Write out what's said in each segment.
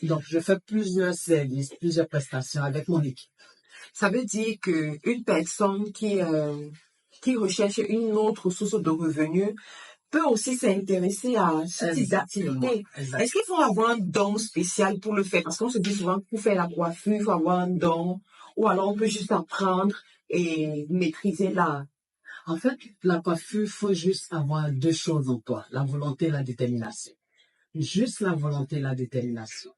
Donc, je fais plusieurs services, plusieurs prestations avec mon équipe. Ça veut dire que une personne qui recherche une autre source de revenus peut aussi s'intéresser à ce type d'activité. Est-ce qu'il faut avoir un don spécial pour le faire? Parce qu'on se dit souvent que pour faire la coiffure, il faut avoir un don, ou alors on peut juste apprendre et maîtriser l'art. En fait, la coiffure, il faut juste avoir deux choses en toi, la volonté et la détermination. Juste la volonté et la détermination.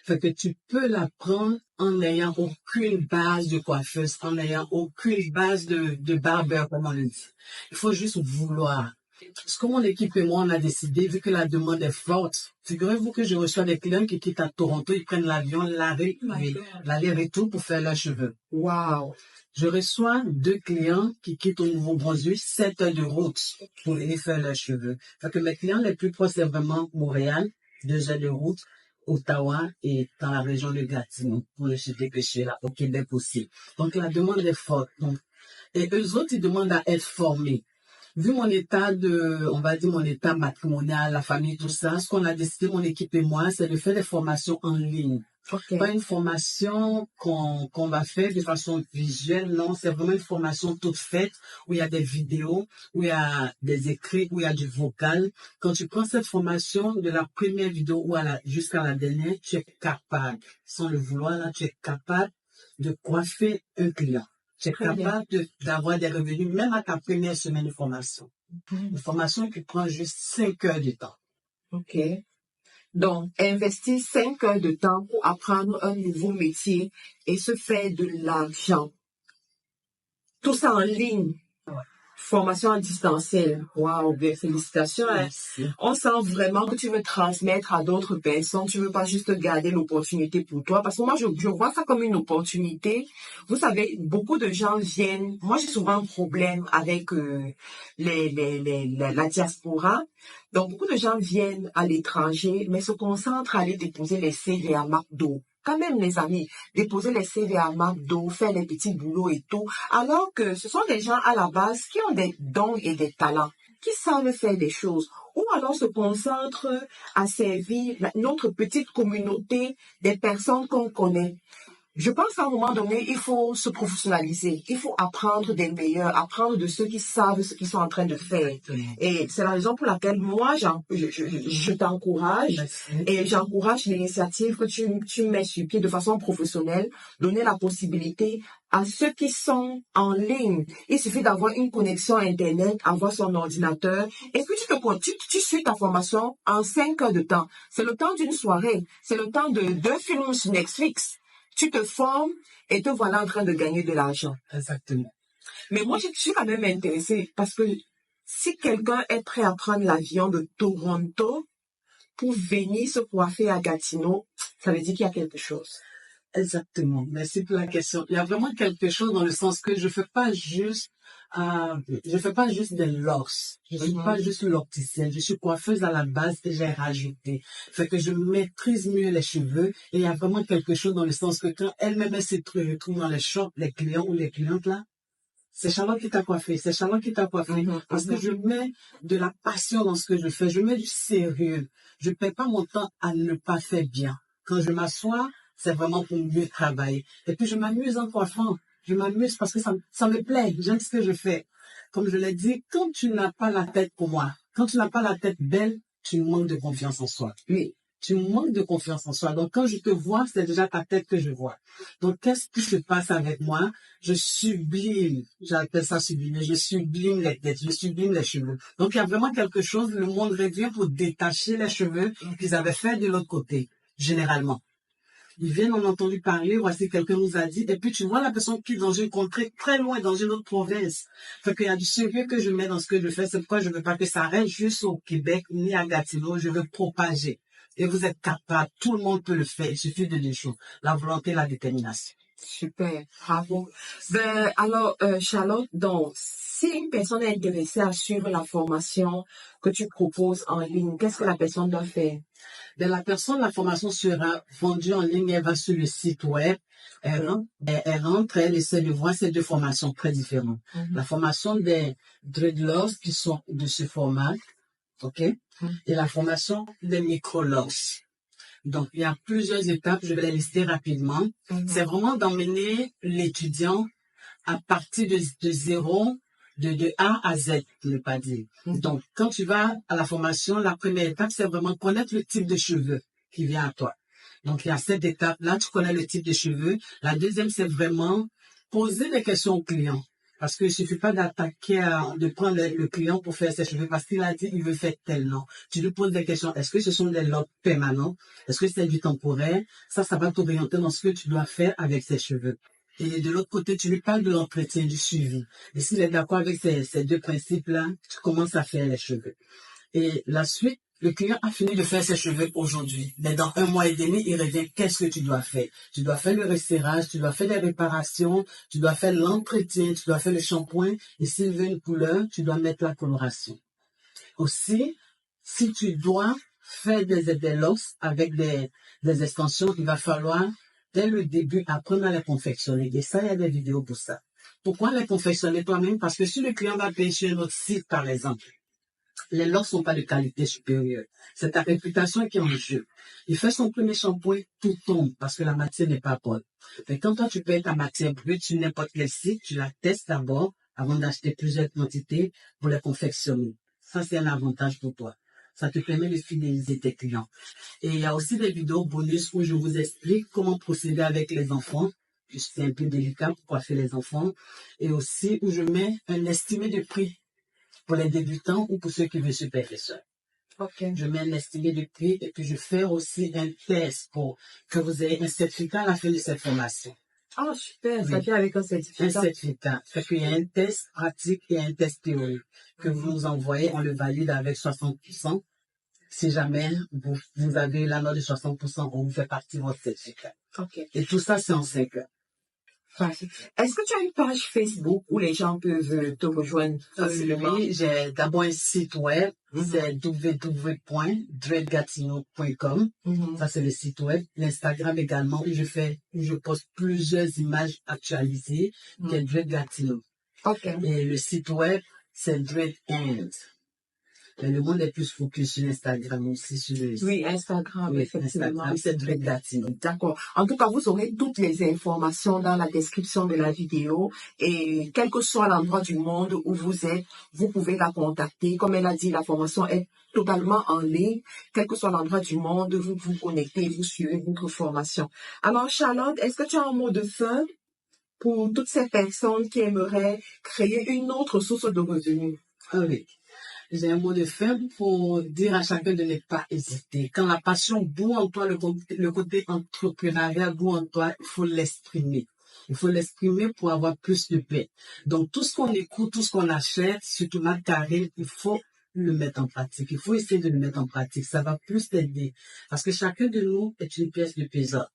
Fait que tu peux l'apprendre en n'ayant aucune base de coiffeuse, en n'ayant aucune base de barbeur, comme on le dit. Il faut juste vouloir. Parce que mon équipe et moi, on a décidé, vu que la demande est forte, figurez-vous que je reçois des clients qui quittent à Toronto, ils prennent l'avion, l'aller-retour pour faire leurs cheveux. Wow! Je reçois 2 clients qui quittent au Nouveau-Brunswick 7 heures de route pour venir faire leurs cheveux. Fait que mes clients les plus proches, c'est vraiment Montréal, 2 heures de route, Ottawa et dans la région de Gatineau, pour le cheveu que je suis là, au Québec aussi. Donc la demande est forte. Donc, et eux autres, ils demandent à être formés. Vu mon état on va dire mon état matrimonial, la famille, tout ça, ce qu'on a décidé, mon équipe et moi, c'est de faire des formations en ligne. Okay. Pas une formation qu'on va faire de façon visuelle, non, c'est vraiment une formation toute faite, où il y a des vidéos, où il y a des écrits, où il y a du vocal. Quand tu prends cette formation, de la première vidéo jusqu'à la dernière, tu es capable, sans le vouloir, là, tu es capable de coiffer un client. Tu es capable d'avoir des revenus, même à ta première semaine de formation. Une formation qui prend juste 5 heures de temps. OK. Donc, investir 5 heures de temps pour apprendre un nouveau métier et se faire de l'argent. Tout ça en ligne. Ouais. Formation en distanciel. Waouh, félicitations. Hein. On sent vraiment que tu veux transmettre à d'autres personnes. Tu veux pas juste garder l'opportunité pour toi. Parce que moi, je vois ça comme une opportunité. Vous savez, beaucoup de gens viennent. Moi, j'ai souvent un problème avec la diaspora. Donc, beaucoup de gens viennent à l'étranger, mais se concentrent à aller déposer les CV à McDo. Quand même, les amis, déposer les CV à McDo, faire les petits boulots et tout, alors que ce sont des gens à la base qui ont des dons et des talents, qui savent faire des choses, ou alors se concentrent à servir notre petite communauté des personnes qu'on connaît. Je pense qu'à un moment donné, il faut se professionnaliser. Il faut apprendre des meilleurs, apprendre de ceux qui savent ce qu'ils sont en train de faire. Et c'est la raison pour laquelle moi, je t'encourage. Et j'encourage l'initiative que tu mets sur pied de façon professionnelle, donner la possibilité à ceux qui sont en ligne. Il suffit d'avoir une connexion Internet, avoir son ordinateur. Et puis tu suis ta formation en 5 heures de temps. C'est le temps d'une soirée. C'est le temps de 2 films sur Netflix. Tu te formes et te voilà en train de gagner de l'argent. Exactement. Mais moi, je suis quand même intéressée parce que si quelqu'un est prêt à prendre l'avion de Toronto pour venir se coiffer à Gatineau, ça veut dire qu'il y a quelque chose. Exactement. Merci pour la question. Il y a vraiment quelque chose dans le sens que je fais pas juste des locks. Je suis pas juste locticienne. Je suis coiffeuse à la base et j'ai rajouté. Fait que je maîtrise mieux les cheveux et il y a vraiment quelque chose dans le sens que quand elle me met ses trucs dans les shops, les clients ou les clientes là, c'est Charlotte qui t'a coiffé, c'est Charlotte qui t'a coiffé. Parce que je mets de la passion dans ce que je fais. Je mets du sérieux. Je perds pas mon temps à ne pas faire bien. Quand je m'assois, c'est vraiment pour mieux travailler. Et puis, je m'amuse en coiffant. Je m'amuse parce que ça me plaît. J'aime ce que je fais. Comme je l'ai dit, quand tu n'as pas la tête pour moi, quand tu n'as pas la tête belle, tu manques de confiance en soi. Oui. Tu manques de confiance en soi. Donc, quand je te vois, c'est déjà ta tête que je vois. Donc, qu'est-ce qui se passe avec moi? Je sublime. J'appelle ça sublimer. Je sublime les têtes. Je sublime les cheveux. Donc, il y a vraiment quelque chose, le monde revient pour détacher les cheveux qu'ils avaient fait de l'autre côté, généralement. Ils viennent, on a entendu parler, voici quelqu'un nous a dit, et puis tu vois la personne qui est dans une contrée très loin, dans une autre province. Fait qu'il y a du sérieux que je mets dans ce que je fais, c'est pourquoi je veux pas que ça reste juste au Québec, ni à Gatineau, je veux propager. Et vous êtes capable, tout le monde peut le faire, il suffit de deux choses, la volonté et la détermination. Super, bravo. Alors, Charlotte, donc, si une personne est intéressée à suivre la formation que tu proposes en ligne, qu'est-ce que la personne doit faire? La formation sera vendue en ligne, elle va sur le site web, elle rentre, elle essaie de voir ces deux formations très différentes. La formation des dreadlocks qui sont de ce format, ok? Et la formation des micro-locks. Donc, il y a plusieurs étapes, je vais les lister rapidement. C'est vraiment d'emmener l'étudiant à partir de zéro, de A à Z, ne pas dire. Donc, quand tu vas à la formation, la première étape, c'est vraiment connaître le type de cheveux qui vient à toi. Donc, il y a cette étape-là, tu connais le type de cheveux. La deuxième, c'est vraiment poser des questions au client. Parce qu'il ne suffit pas de prendre le client pour faire ses cheveux parce qu'il a dit il veut faire tel nom. Tu lui poses des questions. Est-ce que ce sont des locks permanents? Est-ce que c'est du temporaire? Ça va t'orienter dans ce que tu dois faire avec ses cheveux. Et de l'autre côté, tu lui parles de l'entretien, du suivi. Et s'il est d'accord avec ces deux principes-là, tu commences à faire les cheveux. Et la suite, le client a fini de faire ses cheveux aujourd'hui. Mais dans 1 mois et demi, il revient. Qu'est-ce que tu dois faire? Tu dois faire le resserrage, tu dois faire des réparations, tu dois faire l'entretien, tu dois faire le shampoing. Et s'il veut une couleur, tu dois mettre la coloration. Aussi, si tu dois faire des locks avec des extensions, il va falloir, dès le début, apprendre à les confectionner. Et ça, il y a des vidéos pour ça. Pourquoi les confectionner toi-même? Parce que si le client va payer sur notre site, par exemple, les locks sont pas de qualité supérieure. C'est ta réputation qui est en jeu. Il fait son premier shampoing, tout tombe parce que la matière n'est pas bonne. Mais quand toi, tu payes ta matière brute sur n'importe quel site, tu la testes d'abord avant d'acheter plusieurs quantités pour les confectionner. Ça, c'est un avantage pour toi. Ça te permet de fidéliser tes clients. Et il y a aussi des vidéos bonus où je vous explique comment procéder avec les enfants. C'est un peu délicat pour coiffer les enfants. Et aussi où je mets un estimé de prix pour les débutants ou pour ceux qui veulent se perfectionner. Je mets un estimé de prix et puis je fais aussi un test pour que vous ayez un certificat à la fin de cette formation. Ah, super, ça vient avec un certificat. Un certificat. Fait qu'il y a un test pratique et un test théorique que vous nous envoyez, on le valide avec 60%. Si jamais vous avez la note de 60%, on vous fait partie de votre certificat. Et tout ça, c'est en 5 heures. Est-ce que tu as une page Facebook où les gens peuvent te rejoindre facilement? Oui, j'ai d'abord un site web, c'est www.dreadgatineau.com. Ça, c'est le site web. L'Instagram également, où je poste plusieurs images actualisées, qui est Dread Gatineau. Et le site web, c'est Dread End. Mais le monde est plus focus sur Instagram aussi. Oui, Instagram, effectivement. Instagram, c'est Dread Gatineau. D'accord. En tout cas, vous aurez toutes les informations dans la description de la vidéo et quel que soit l'endroit du monde où vous êtes, vous pouvez la contacter. Comme elle a dit, la formation est totalement en ligne. Quel que soit l'endroit du monde, vous vous connectez et vous suivez votre formation. Alors, Charlotte, est-ce que tu as un mot de fin pour toutes ces personnes qui aimeraient créer une autre source de revenus? Ah oui. J'ai un mot de fin pour dire à chacun de ne pas hésiter. Quand la passion bout en toi, le côté entrepreneurial bout en toi, il faut l'exprimer. Il faut l'exprimer pour avoir plus de paix. Donc, tout ce qu'on écoute, tout ce qu'on achète, surtout notre carré, il faut le mettre en pratique. Il faut essayer de le mettre en pratique. Ça va plus t'aider. Parce que chacun de nous est une pièce de puzzle.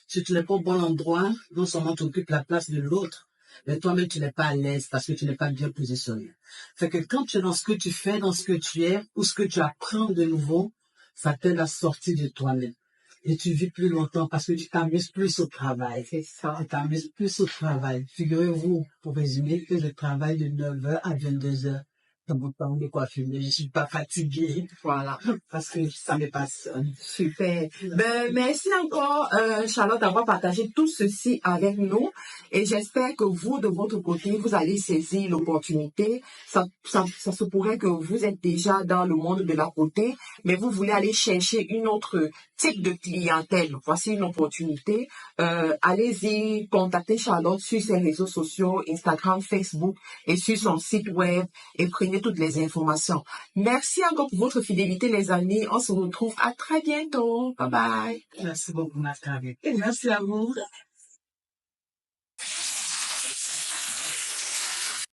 Si tu n'es pas au bon endroit, non seulement tu occupes la place de l'autre, mais toi-même, tu n'es pas à l'aise parce que tu n'es pas bien positionné. Fait que quand tu es dans ce que tu fais, dans ce que tu es, ou ce que tu apprends de nouveau, ça t'aide à sortir de toi-même. Et tu vis plus longtemps parce que tu t'amuses plus au travail. C'est ça. Tu t'amuses plus au travail. Figurez-vous, pour résumer, que je travaille de 9h à 22h. Dans mon temps de coiffure, mais je suis pas fatiguée. Voilà. Parce que ça me passionne. Super. Ben, merci encore, Charlotte, d'avoir partagé tout ceci avec nous. Et j'espère que vous, de votre côté, vous allez saisir l'opportunité. Ça se pourrait que vous êtes déjà dans le monde de la beauté, mais vous voulez aller chercher une autre type de clientèle. Voici une opportunité. Allez-y, contactez Charlotte sur ses réseaux sociaux, Instagram, Facebook et sur son site web et prenez toutes les informations. Merci encore pour votre fidélité, les amis. On se retrouve à très bientôt. Bye bye. Merci beaucoup, Marc. Merci à vous.